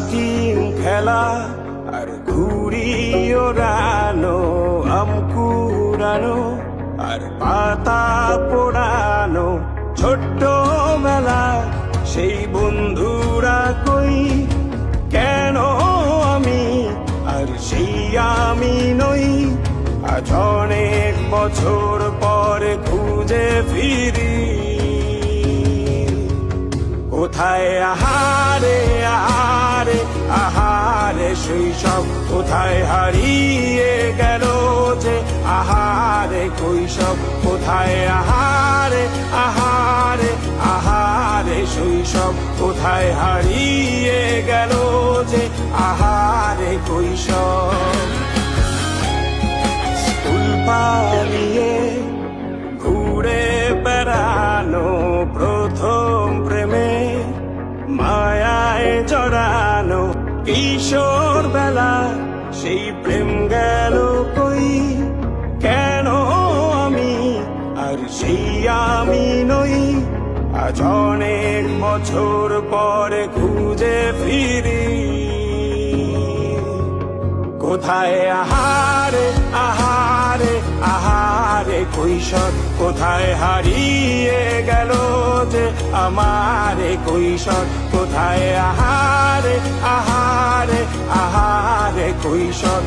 Team খেলা আর ঘুড়ি ওড়ানো, আম কুড়ানো আর পাতা পোড়ানো, ছোট্টবেলা সেই বন্ধুরা কই, কেন আমি আর সেই আমি নই। আজ অনেক বছর পরে খুঁজে ফিরি, কোথায় আহারে আহারে আহারে শৈশব, কোথায় হারিয়ে গেল যে আহারে কৈশব, কোথায় আহারে আহারে আহারে শৈশব, কোথায় হারিয়ে গেল যে আহারে কৈশব। স্কুল পালিয়ে ঘুরে বেড়ানো, প্রথম প্রেমে মায়ায় জড়ানো, কিশোর বেলা সেই প্রেম গেল কই, কেন আমি আর সেই আমি নই। আজ অনেক বছর পরে খুঁজে ফিরি, কোথায় আহারে আহারে আহারে কৈশোর, কোথায় হারিয়ে গেল যে আমারে কৈশোর, কোথায় আহারে আহারে আহারে কৈশোর।